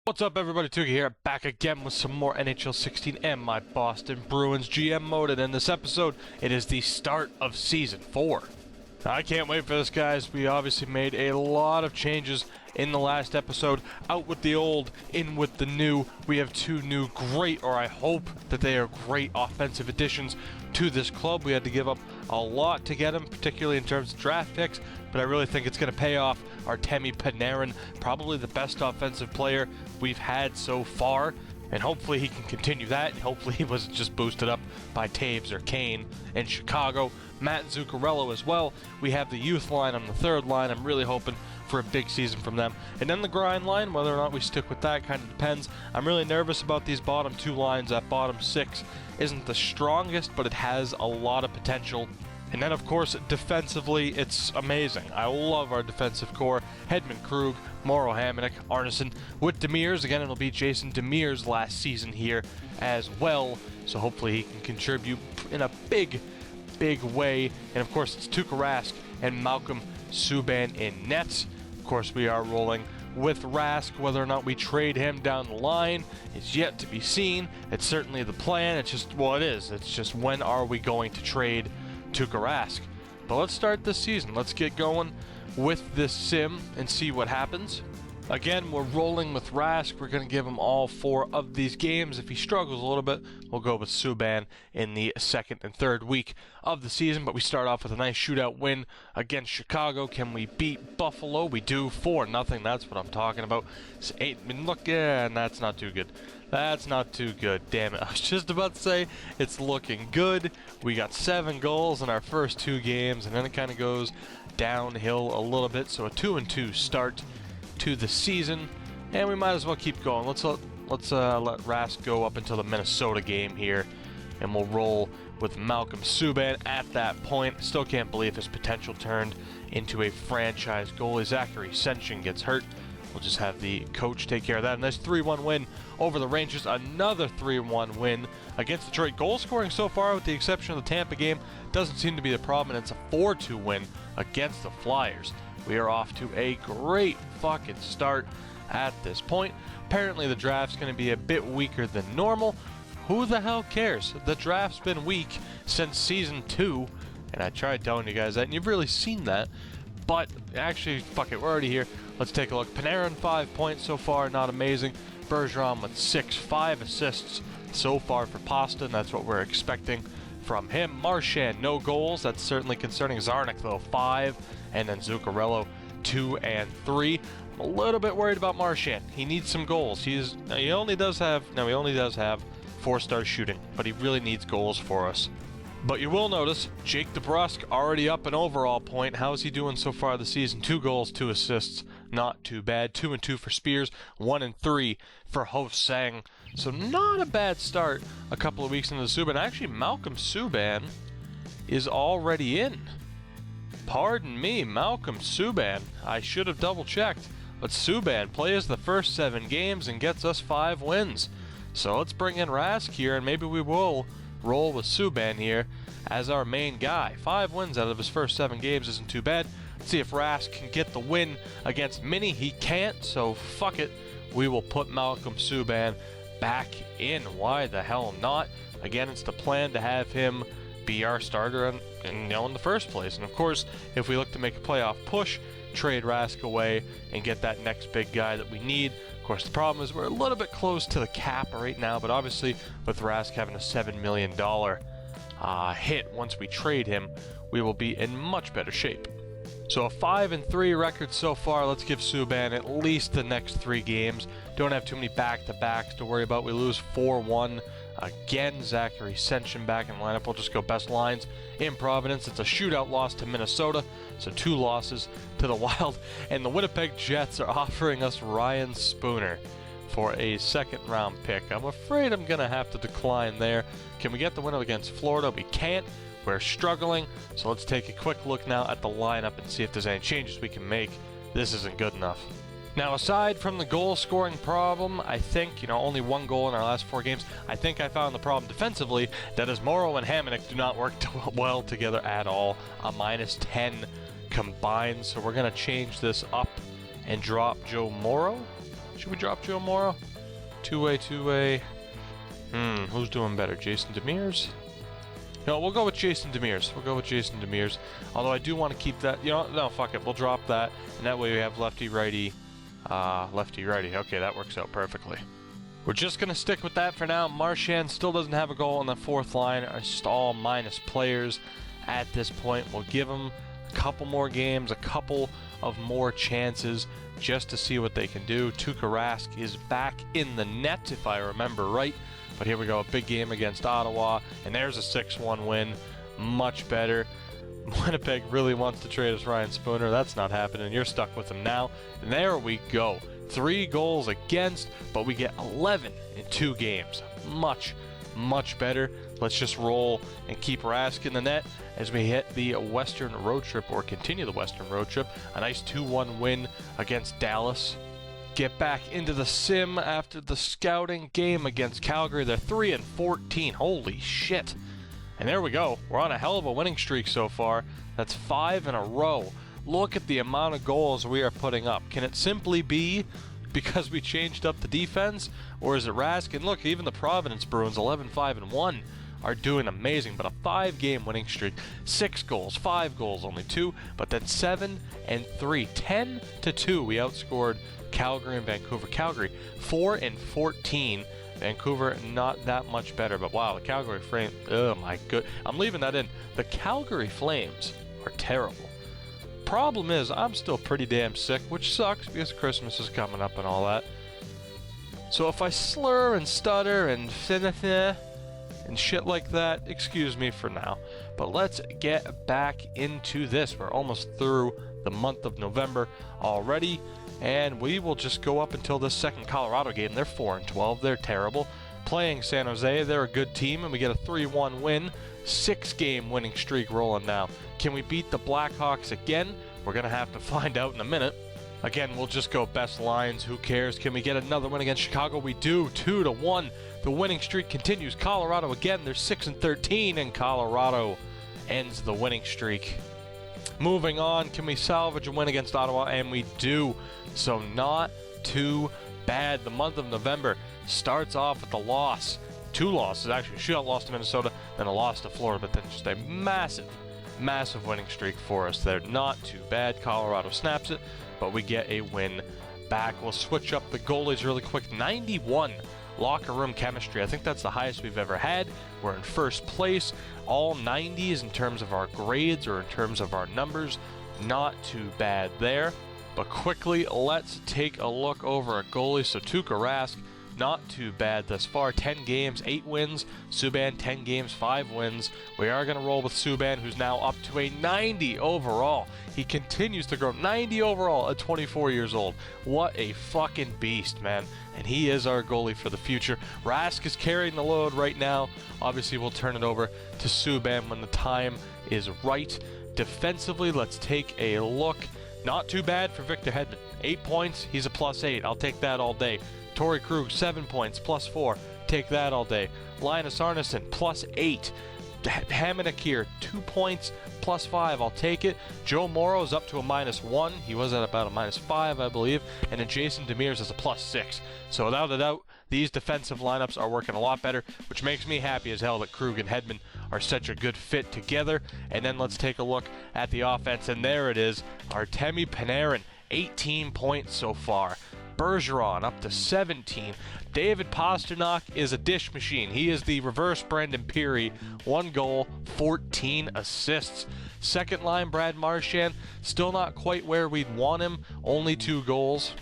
What's up, everybody? Tuki here, back again with some more NHL 16 and my Boston Bruins GM mode. And in this episode, it is the start of Season 4. I can't wait for this, guys. We obviously made a lot of changes in the last episode. Out with the old, in with the new. We have two new great, or I hope that they are great offensive additions to this club. We had to give up a lot to get them, particularly in terms of draft picks, but I really think it's going to pay off. Artemi Panarin, probably the best offensive player we've had so far, and hopefully he can continue that. Hopefully he wasn't just boosted up by Taves or Kane in Chicago. Matt Zuccarello as well. We have the youth line on the third line. I'm really hoping for a big season from them. And then the grind line, whether or not we stick with that kind of depends. I'm really nervous about these bottom two lines. That bottom six isn't the strongest, but it has a lot of potential. And then, of course, defensively, it's amazing. I love our defensive core. Hedman, Krug, Morrow, Hamonic, Arneson. With Demers, again, it'll be Jason Demers last season here as well. So hopefully he can contribute in a big way. And, of course, it's Tuukka Rask and Malcolm Subban in nets. Of course, we are rolling with Rask. Whether or not we trade him down the line is yet to be seen. It's certainly the plan. It's just, well, it is. It's just when are we going to trade Tuukka Rask? But let's start this season. Let's get going with this sim and see what happens. Again, we're rolling with Rask. We're going to give him all 4 of these games. If he struggles a little bit, we'll go with Subban in the second and third week of the season. But we start off with a nice shootout win against Chicago. Can we beat Buffalo? We do 4-0. That's what I'm talking about. It's 8. I mean, look, yeah, and that's not too good. That's not too good. Damn it. I was just about to say it's looking good. We got 7 goals in our first 2 games, and then it kind of goes downhill a little bit. So a 2-2 start to the season, and we might as well keep going. Let's let Rask go up until the Minnesota game here, and we'll roll with Malcolm Subban at that point. Still can't believe his potential turned into a franchise goalie. Zachary Senshin gets hurt. We'll just have the coach take care of that. And this 3-1 win over the Rangers. Another 3-1 win against Detroit. Goal scoring so far, with the exception of the Tampa game, doesn't seem to be the problem, and it's a 4-2 win against the Flyers. We are off to a great fucking start at this point. Apparently the draft's going to be a bit weaker than normal. Who the hell cares? The draft's been weak since Season 2, and I tried telling you guys that, and you've really seen that. But actually, fuck it, we're already here. Let's take a look. Panarin, 5 points so far, not amazing. Bergeron with 6, 5 assists so far for Pasta, and that's what we're expecting from him. Marchand, no goals. That's certainly concerning. Zarnik, though, 5. And then Zuccarello, 2 and 3. I'm a little bit worried about Marchand. He needs some goals. He only does have 4-star shooting, but he really needs goals for us. But you will notice Jake DeBrusk already up an overall point. How's he doing so far this season? 2 goals, 2 assists. Not too bad. 2 and 2 for Spears, 1 and 3 for Ho-Sang. So not a bad start a couple of weeks into the Subban. Actually, Malcolm Subban is already in. Pardon me, Malcolm Subban. I should have double-checked. But Subban plays the first 7 games and gets us 5 wins. So let's bring in Rask here, and maybe we will roll with Subban here as our main guy. 5 wins out of his first 7 games isn't too bad. Let's see if Rask can get the win against Minnie. He can't, so fuck it. We will put Malcolm Subban back in. Why the hell not? Again, it's the plan to have him be our starter in the first place. And of course, if we look to make a playoff push, trade Rask away and get that next big guy that we need. Of course, the problem is we're a little bit close to the cap right now, but obviously with Rask having a $7 million hit once we trade him, we will be in much better shape. So a 5-3 record so far. Let's give Subban at least the next 3 games. Don't have too many back-to-backs to worry about. We lose 4-1. Again, Zachary Senshin back in the lineup. We'll just go best lines in Providence. It's a shootout loss to Minnesota, so 2 losses to the Wild. And the Winnipeg Jets are offering us Ryan Spooner for a 2nd-round pick. I'm afraid I'm going to have to decline there. Can we get the win against Florida? We can't. We're struggling. So let's take a quick look now at the lineup and see if there's any changes we can make. This isn't good enough. Now, aside from the goal-scoring problem, I think, only 1 goal in our last 4 games, I think I found the problem defensively. That is, Morrow and Hamonic do not work well together at all. A -10 combined, so we're going to change this up and drop Joe Morrow. Should we drop Joe Morrow? Two-way. Who's doing better? Jason Demers? No, we'll go with Jason Demers. Although I do want to keep that. You know, no, fuck it. We'll drop that. And that way we have lefty-righty. Lefty-righty. Okay, that works out perfectly. We're just going to stick with that for now. Marchand still doesn't have a goal on the fourth line. It's just all minus players at this point. We'll give them a couple more games, a couple of more chances just to see what they can do. Tuukka Rask is back in the net, if I remember right. But here we go, a big game against Ottawa, and there's a 6-1 win. Much better. Winnipeg really wants to trade us Ryan Spooner. That's not happening. You're stuck with him now. And there we go. 3 goals against, but we get 11 in 2 games. Much better. Let's just roll and keep Rask in the net as we hit the Western road trip, or continue the Western road trip. A nice 2-1 win against Dallas. Get back into the sim after the scouting game against Calgary. They're 3-14. Holy shit. And there we go. We're on a hell of a winning streak so far. That's 5 in a row. Look at the amount of goals we are putting up. Can it simply be because we changed up the defense? Or is it Rask? And look, even the Providence Bruins, 11-5-1, are doing amazing. But a 5-game winning streak. 6 goals, 5 goals, only 2. But then 7-3. 10-2. We outscored Calgary and Vancouver. Calgary 4-14. Vancouver not that much better, but wow, the Calgary Flames, oh my good, I'm leaving that in. The Calgary Flames are terrible. Problem is, I'm still pretty damn sick, which sucks because Christmas is coming up and all that. So if I slur and stutter and and shit like that, excuse me for now. But let's get back into this. We're almost through the month of November already. And we will just go up until this second Colorado game. They're 4-12. They're terrible. Playing San Jose, they're a good team, and we get a 3-1 win. 6-game winning streak rolling now. Can we beat the Blackhawks again? We're going to have to find out in a minute. Again, we'll just go best lines. Who cares? Can we get another win against Chicago? We do. 2-1. The winning streak continues. Colorado again. They're 6-13, and Colorado ends the winning streak. Moving on, can we salvage a win against Ottawa? And we do. So not too bad. The month of November starts off with a loss. 2 losses, actually. Shootout loss to Minnesota, then a loss to Florida, but then just a massive winning streak for us there. Not too bad. Colorado snaps it, but we get a win back. We'll switch up the goalies really quick. 91 locker room chemistry. I think that's the highest we've ever had. We're in first place. All 90s in terms of our grades or in terms of our numbers. Not too bad there. But quickly, let's take a look over at goalies. So Tuukka Rask, not too bad thus far. 10 games, 8 wins. Subban, 10 games, 5 wins. We are going to roll with Subban, who's now up to a 90 overall. He continues to grow. 90 overall at 24 years old. What a fucking beast, man. And he is our goalie for the future. Rask is carrying the load right now. Obviously, we'll turn it over to Subban when the time is right. Defensively, let's take a look. Not too bad for Victor Hedman. 8 points, he's a +8. I'll take that all day. Torrey Krug, 7 points, +4. Take that all day. Linus Arneson, +8. Hamonic here, 2 points, +5. I'll take it. Joe Morrow is up to a -1. He was at about a -5, I believe. And then Jason Demers is a +6. So without a doubt, these defensive lineups are working a lot better, which makes me happy as hell that Krug and Hedman are such a good fit together. And then let's take a look at the offense, and there it is. Artemi Panarin, 18 points so far. Bergeron up to 17. David Pastrnak is a dish machine. He is the reverse Brandon Peary. 1 goal, 14 assists. Second line, Brad Marchand, still not quite where we'd want him. Only 2 goals.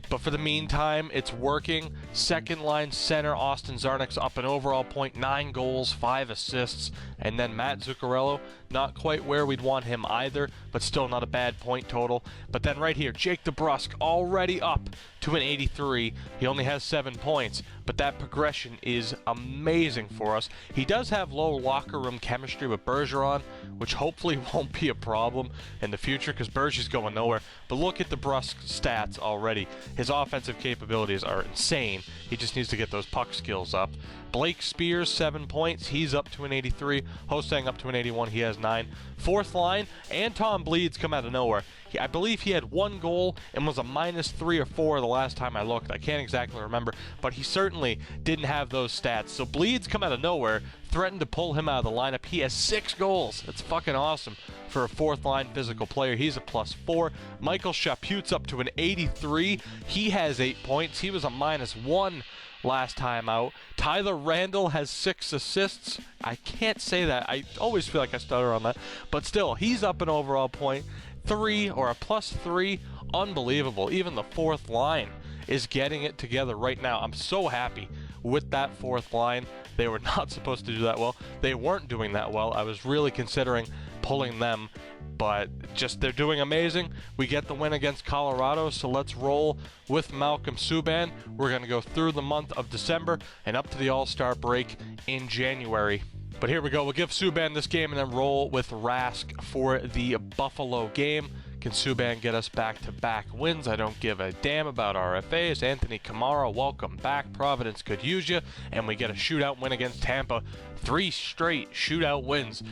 But for the meantime, it's working. Second line center, Austin Czarnik's up an overall point, 9 goals, 5 assists. And then Matt Zuccarello, not quite where we'd want him either, but still not a bad point total. But then right here, Jake DeBrusk already up to an 83. He only has 7 points, but that progression is amazing for us. He does have low locker room chemistry with Bergeron, which hopefully won't be a problem in the future because Bergie's going nowhere. But look at DeBrusk's stats already. His offensive capabilities are insane. He just needs to get those puck skills up. Blake Spears, 7 points. He's up to an 83. Hosang up to an 81. He has 9. Fourth line, Anton Bleeds come out of nowhere. I believe he had 1 goal and was a -3 or 4 the last time I looked. I can't exactly remember, but he certainly didn't have those stats. So Bleeds come out of nowhere, threatened to pull him out of the lineup. He has 6 goals. That's fucking awesome for a fourth-line physical player. He's a +4. Michael Chaput's up to an 83. He has 8 points. He was a -1 last time out. Tyler Randall has 6 assists. I can't say that. I always feel like I stutter on that. But still, he's up an overall point. 3 or a +3. Unbelievable. Even the fourth line is getting it together right now. I'm so happy with that fourth line. They were not supposed to do that well. They weren't doing that well. I was really considering pulling them, but just they're doing amazing. We get the win against Colorado, so let's roll with Malcolm Subban. We're going to go through the month of December and up to the All-Star break in January. But here we go. We'll give Subban this game and then roll with Rask for the Buffalo game. Can Subban get us back-to-back wins? I don't give a damn about RFAs. Anthony Kamara, welcome back. Providence could use you. And we get a shootout win against Tampa. 3 straight shootout wins.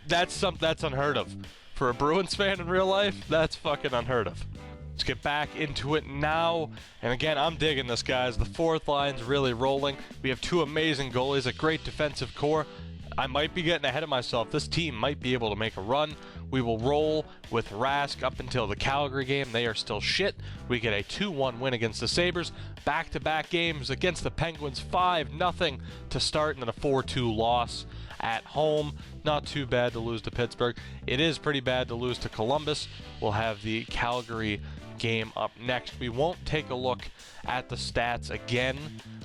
That's unheard of. For a Bruins fan in real life, that's fucking unheard of. Let's get back into it now. And again, I'm digging this, guys. The fourth line's really rolling. We have 2 amazing goalies, a great defensive core. I might be getting ahead of myself. This team might be able to make a run. We will roll with Rask up until the Calgary game. They are still shit. We get a 2-1 win against the Sabres. Back-to-back games against the Penguins, 5-0 to start, and then a 4-2 loss at home. Not too bad to lose to Pittsburgh. It is pretty bad to lose to Columbus. We'll have the Calgary game up next. We won't take a look at the stats again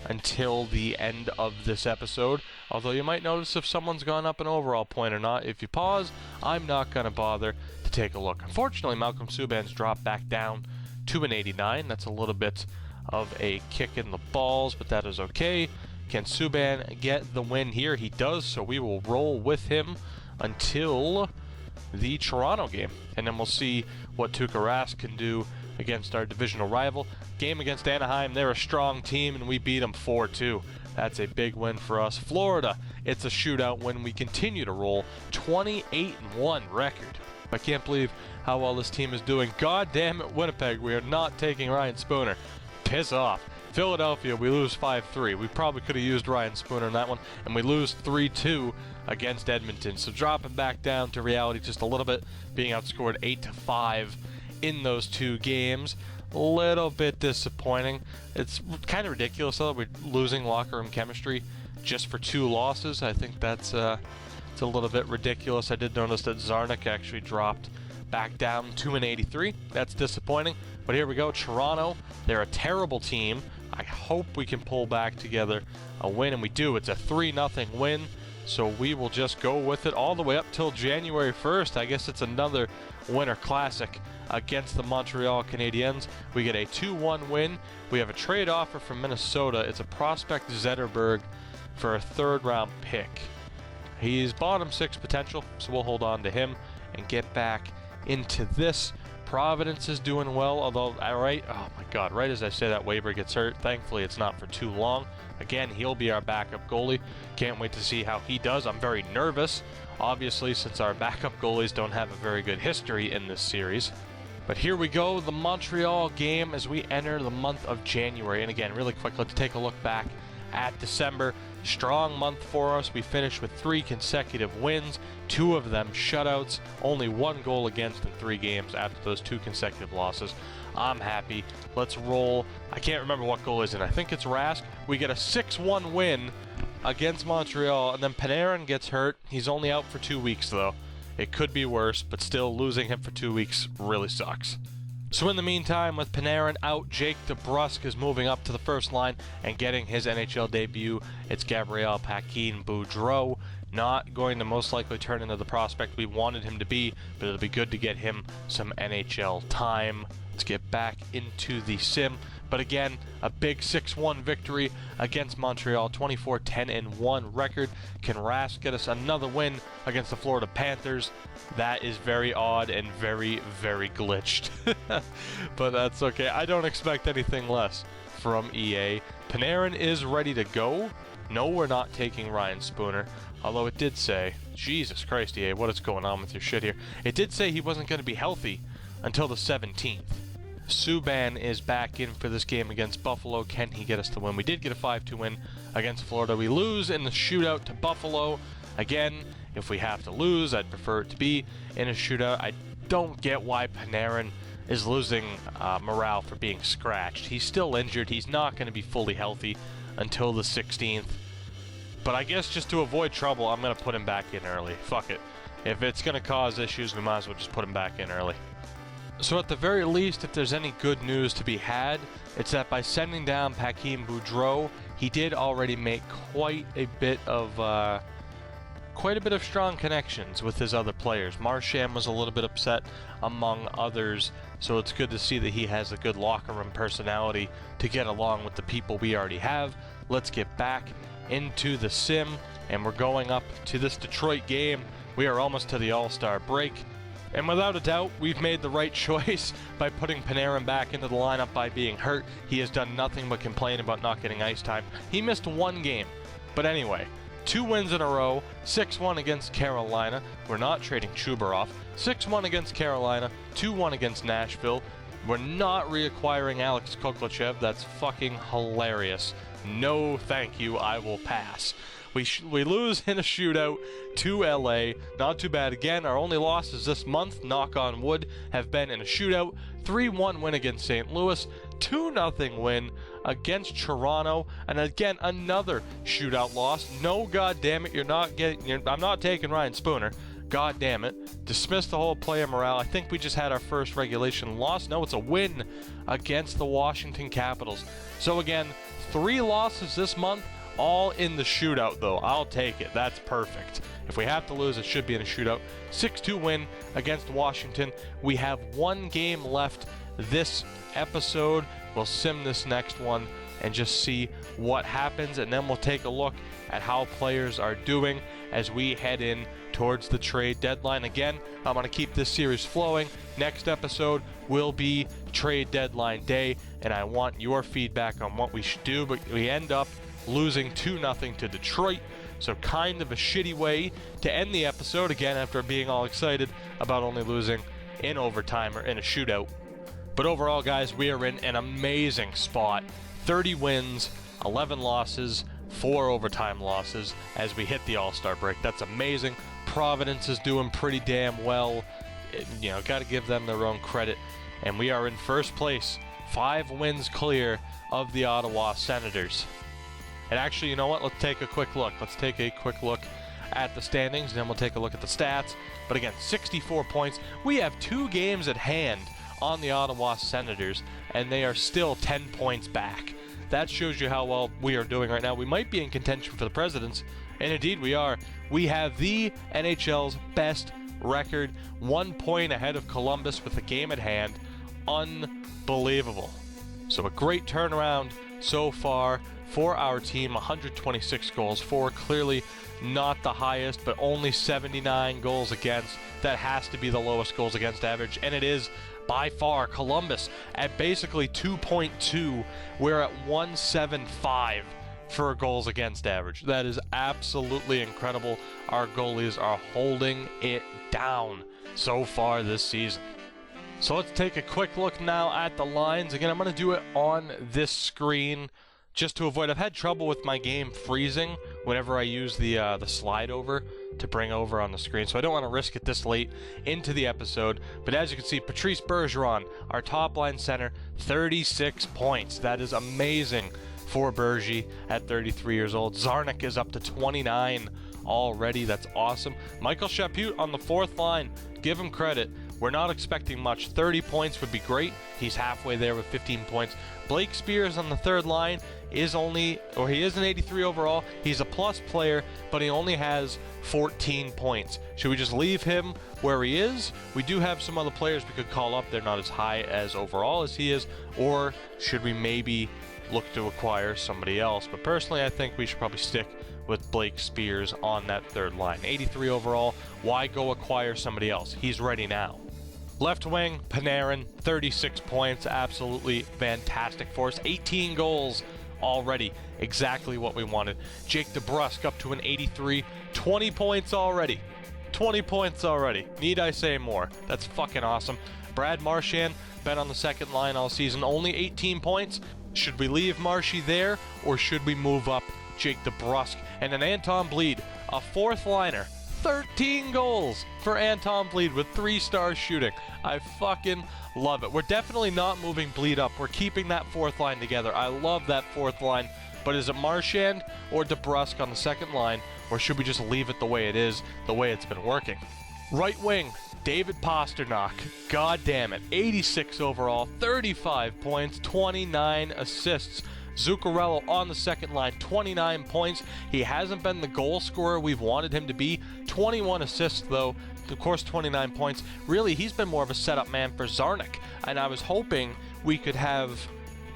until the end of this episode, although you might notice if someone's gone up an overall point or not. If you pause, I'm not going to bother to take a look. Unfortunately, Malcolm Subban's dropped back down to an 89. That's a little bit of a kick in the balls, but that is okay. Can Subban get the win here? He does, so we will roll with him until the Toronto game, and then we'll see what Tuukka Rask can do against our divisional rival. Game against Anaheim, they're a strong team, and we beat them 4-2. That's a big win for us. Florida, it's a shootout win. We continue to roll. 28-1 record. I can't believe how well this team is doing. God damn it, Winnipeg, we are not taking Ryan Spooner. Piss off. Philadelphia, we lose 5-3. We probably could have used Ryan Spooner in that one, and we lose 3-2 against Edmonton. So dropping back down to reality just a little bit, being outscored 8-5 in those 2 games. A little bit disappointing. It's kind of ridiculous though. We're losing locker room chemistry just for 2 losses. I think that's it's a little bit ridiculous. I did notice that Zarnik actually dropped back down to an 83. That's disappointing. But here we go. Toronto, they're a terrible team. I hope we can pull back together a win, and we do. It's a 3-0 win. So we will just go with it all the way up till January 1st. I guess it's another Winter Classic against the Montreal Canadiens. We get a 2-1 win. We have a trade offer from Minnesota. It's a prospect Zetterberg for a 3rd-round pick. He's bottom 6 potential, so we'll hold on to him and get back into this. Providence is doing well, although, right, oh my God, right as I say that, Weber gets hurt. Thankfully, it's not for too long. Again, he'll be our backup goalie. Can't wait to see how he does. I'm very nervous, obviously, since our backup goalies don't have a very good history in this series. But here we go, the Montreal game as we enter the month of January. And again, really quick, let's take a look back at December. Strong month for us. We finished with 3 consecutive wins, 2 of them shutouts, only 1 goal against in 3 games after those 2 consecutive losses. I'm happy. Let's roll. I can't remember what goal is in. I think it's Rask. We get a 6-1 win against Montreal, and then Panarin gets hurt. He's only out for 2 weeks, though. It could be worse, but still losing him for 2 weeks really sucks. So in the meantime, with Panarin out, Jake DeBrusk is moving up to the first line and getting his NHL debut. It's Gabriel Paquin-Boudreau. Not going to most likely turn into the prospect we wanted him to be, but it'll be good to get him some NHL time. Let's get back into the sim. But again, a big 6-1 victory against Montreal, 24-10-1 record. Can Rask get us another win against the Florida Panthers? That is very odd and very, very glitched. But that's okay. I don't expect anything less from EA. Panarin is ready to go. No, we're not taking Ryan Spooner. Although it did say, Jesus Christ, EA, what is going on with your shit here? It did say he wasn't going to be healthy until the 17th. Subban is back in for this game against Buffalo. Can he get us the win? We did get a 5-2 win against Florida. We lose in the shootout to Buffalo. Again, if we have to lose, I'd prefer it to be in a shootout. I don't get why Panarin is losing morale for being scratched. He's still injured. He's not going to be fully healthy until the 16th. But I guess just to avoid trouble, I'm going to put him back in early. Fuck it. If it's going to cause issues, we might as well just put him back in early. So at the very least, if there's any good news to be had, it's that by sending down Paquin Boudreau, he did already make quite a bit of strong connections with his other players. Marchand was a little bit upset, among others, so it's good to see that he has a good locker room personality to get along with the people we already have. Let's get back into the sim, and we're going up to this Detroit game. We are almost to the All-Star break. And without a doubt, we've made the right choice by putting Panarin back into the lineup by being hurt. He has done nothing but complain about not getting ice time. He missed one game. But anyway, 2 wins in a row, 6-1 against Carolina. We're not trading Chubarov. 6-1 against Carolina, 2-1 against Nashville. We're not reacquiring Alex Koklachev. That's fucking hilarious. No, thank you. I will pass. We lose in a shootout to LA. Not too bad. Again, our only losses this month, knock on wood, have been in a shootout. 3-1 win against St. Louis. 2-0 win against Toronto. And again, another shootout loss. No, goddamn it, I'm not taking Ryan Spooner. God damn it. Dismiss the whole player morale. I think we just had our first regulation loss. No, it's a win against the Washington Capitals. So again, 3 losses this month. All in the shootout, though. I'll take it. That's perfect. If we have to lose, it should be in a shootout. 6-2 win against Washington. We have 1 game left this episode. We'll sim this next one and just see what happens, and then we'll take a look at how players are doing as we head in towards the trade deadline. Again, I'm going to keep this series flowing. Next episode will be trade deadline day, and I want your feedback on what we should do, but we end up losing 2-0 to Detroit, so kind of a shitty way to end the episode, again after being all excited about only losing in overtime or in a shootout. But overall, guys, we are in an amazing spot. 30 wins, 11 losses, 4 overtime losses as we hit the All-Star break. That's amazing. Providence is doing pretty damn well. Got to give them their own credit. And we are in first place, 5 wins clear of the Ottawa Senators. And actually, you know what? Let's take a quick look. Let's take a quick look at the standings, and then we'll take a look at the stats. But again, 64 points. We have 2 games at hand on the Ottawa Senators, and they are still 10 points back. That shows you how well we are doing right now. We might be in contention for the Presidents, and indeed we are. We have the NHL's best record, 1 point ahead of Columbus with a game at hand. Unbelievable. So a great turnaround so far for our team. 126 goals for, clearly not the highest, but only 79 goals against. That has to be the lowest goals against average, and it is by far. Columbus at basically 2.2. We're at 1.75 for goals against average. That is absolutely incredible. Our goalies are holding it down so far this season. So let's take a quick look now at the lines. Again, I'm going to do it on this screen just to avoid. I've had trouble with my game freezing whenever I use the slide over to bring over on the screen, so I don't want to risk it this late into the episode. But as you can see, Patrice Bergeron, our top line center, 36 points. That is amazing for Bergie at 33 years old. Zarnik is up to 29 already. That's awesome. Michael Chaput on the 4th line. Give him credit. We're not expecting much. 30 points would be great. He's halfway there with 15 points. Blake Spears on the 3rd line he is an 83 overall. He's a plus player, but he only has 14 points. Should we just leave him where he is? We do have some other players we could call up. They're not as high as overall as he is. Or should we maybe look to acquire somebody else? But personally, I think we should probably stick with Blake Spears on that 3rd line. 83 overall. Why go acquire somebody else? He's ready now. Left wing, Panarin, 36 points. Absolutely fantastic for us. 18 goals already. Exactly what we wanted. Jake DeBrusk up to an 83. 20 points already. 20 points already. Need I say more? That's fucking awesome. Brad Marchand, been on the second line all season, only 18 points. Should we leave Marshy there, or should we move up Jake DeBrusk? And then Anton Bleed, a fourth liner, 13 goals for Anton Bleed with 3-star shooting. I fucking love it. We're definitely not moving Bleed up. We're keeping that fourth line together. I love that fourth line. But is it Marchand or DeBrusk on the second line, or should we just leave it the way it is, the way it's been working? Right wing, David Pastrnak. God damn it. 86 overall, 35 points, 29 assists. Zuccarello on the second line, 29 points. He hasn't been the goal scorer we've wanted him to be. 21 assists, though. Of course, 29 points. Really, he's been more of a setup man for Zarnik. And I was hoping we could have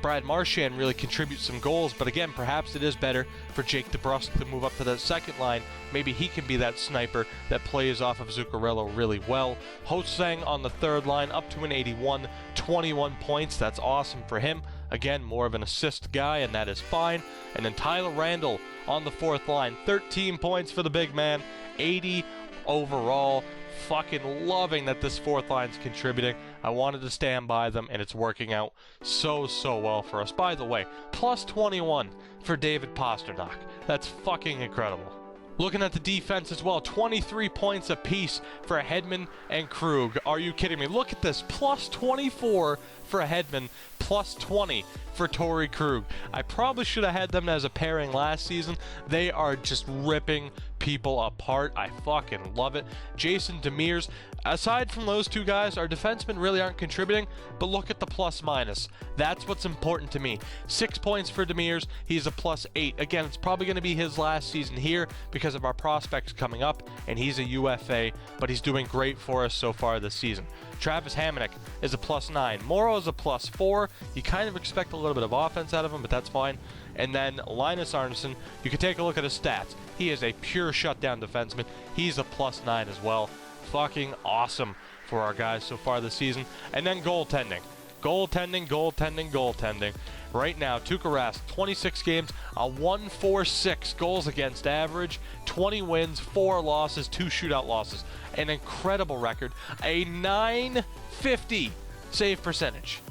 Brad Marchand really contribute some goals, but again, perhaps it is better for Jake DeBrusk to move up to that second line. Maybe he can be that sniper that plays off of Zuccarello really well. Ho-Sang on the third line, up to an 81, 21 points. That's awesome for him. Again, more of an assist guy, and that is fine. And then Tyler Randall on the fourth line, 13 points for the big man, 80 overall. Fucking loving that this fourth line's contributing. I wanted to stand by them, and it's working out so well for us. By the way, plus 21 for David Pastrnak. That's fucking incredible. Looking at the defense as well, 23 points apiece for Hedman and Krug. Are you kidding me? Look at this, plus 24 for Hedman, plus 20 for Torrey Krug. I probably should have had them as a pairing last season. They are just ripping people apart. I fucking love it. Jason Demers, aside from those two guys, our defensemen really aren't contributing, but look at the plus minus. That's what's important to me. 6 points for Demers. He's a plus 8. Again, it's probably going to be his last season here because of our prospects coming up, and he's a UFA, but he's doing great for us so far this season. Travis Hamonic is a plus 9. Morrow is a plus 4. You kind of expect a little bit of offense out of him, but that's fine. And then Linus Arneson, you can take a look at his stats. He is a pure shutdown defenseman. He's a plus 9 as well. Fucking awesome for our guys so far this season. And then goaltending. Goaltending. Right now, Tuukka Rask, 26 games, a 1.46 goals against average, 20 wins, 4 losses, 2 shootout losses. An incredible record. A 950 save percentage.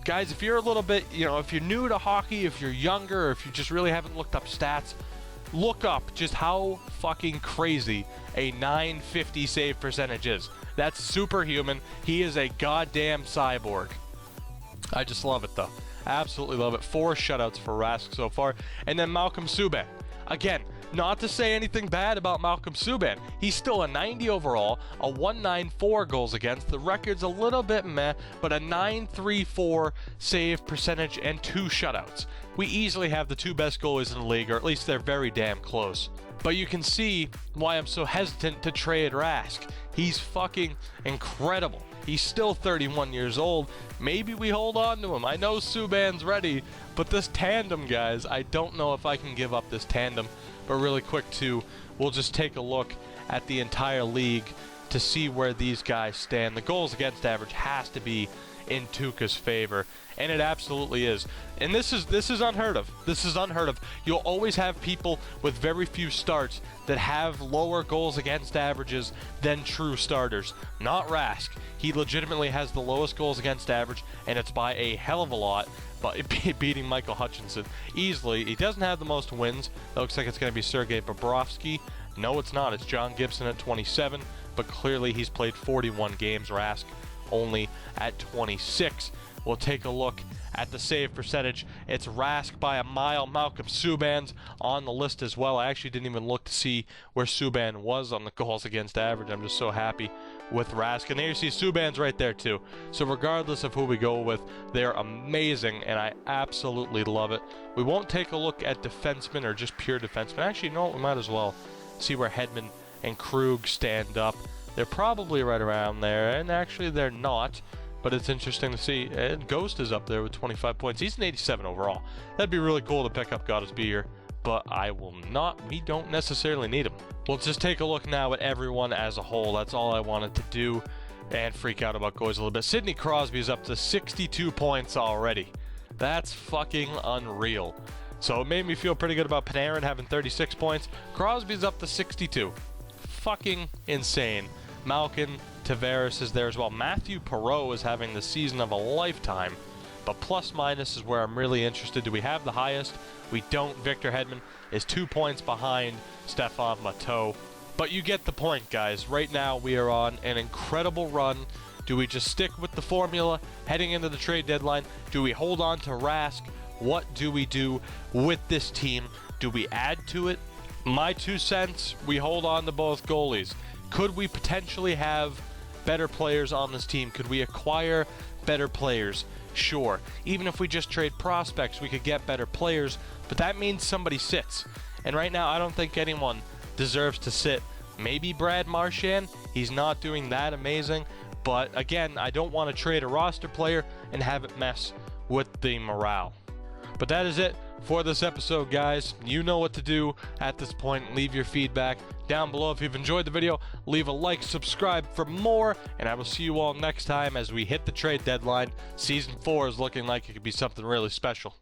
Guys, if you're a little bit, if you're new to hockey, if you're younger, or if you just really haven't looked up stats, look up just how fucking crazy a 950 save percentage is. That's superhuman. He is a goddamn cyborg. I just love it, though. Absolutely love it. 4 shutouts for Rask so far. And then Malcolm Subban. Again, not to say anything bad about Malcolm Subban. He's still a 90 overall, a 194 goals against. The record's a little bit meh, but a 934 save percentage and 2 shutouts. We easily have the 2 best goalies in the league, or at least they're very damn close. But you can see why I'm so hesitant to trade Rask. He's fucking incredible. He's still 31 years old. Maybe we hold on to him. I know Subban's ready, but this tandem, guys, I don't know if I can give up this tandem. But really quick, too, we'll just take a look at the entire league to see where these guys stand. The goals against average has to be in Tuukka's favor, and it absolutely is. And this is unheard of. This is unheard of. You'll always have people with very few starts that have lower goals against averages than true starters. Not Rask. He legitimately has the lowest goals against average, and it's by a hell of a lot, but beating Michael Hutchinson easily. He doesn't have the most wins. It looks like it's going to be Sergei Bobrovsky. No, it's not. It's John Gibson at 27, but clearly he's played 41 games. Rask only at 26. We'll take a look at the save percentage. It's Rask by a mile. Malcolm Subban's on the list as well. I actually didn't even look to see where Subban was on the goals against average. I'm just so happy with Rask. And there you see Subban's right there too. So regardless of who we go with, they're amazing, and I absolutely love it. We won't take a look at defensemen or just pure defensemen. Actually, no, we might as well see where Hedman and Krug stand up. They're probably right around there, and actually they're not. But it's interesting to see. And Ghost is up there with 25 points. He's an 87 overall. That'd be really cool to pick up Goddess Beer, but I will not. We don't necessarily need him. We'll just take a look now at everyone as a whole. That's all I wanted to do and freak out about goalies a little bit. Sidney Crosby is up to 62 points already. That's fucking unreal. So it made me feel pretty good about Panarin having 36 points. Crosby's up to 62. Fucking insane. Malkin, Tavares is there as well. Matthew Perreault is having the season of a lifetime. But plus minus is where I'm really interested. Do we have the highest? We don't. Victor Hedman is 2 points behind Stefan Matteau. But you get the point, guys. Right now we are on an incredible run. Do we just stick with the formula heading into the trade deadline? Do we hold on to Rask? What do we do with this team? Do we add to it? My 2 cents, we hold on to both goalies. Could we potentially have better players on this team? Could we acquire better players? Sure. Even if we just trade prospects, we could get better players, but that means somebody sits. And right now, I don't think anyone deserves to sit. Maybe Brad Marchand. He's not doing that amazing. But again, I don't want to trade a roster player and have it mess with the morale. But that is it for this episode, guys. You know what to do at this point. Leave your feedback down below. If you've enjoyed the video, leave a like, subscribe for more, and I will see you all next time as we hit the trade deadline. Season 4 is looking like it could be something really special.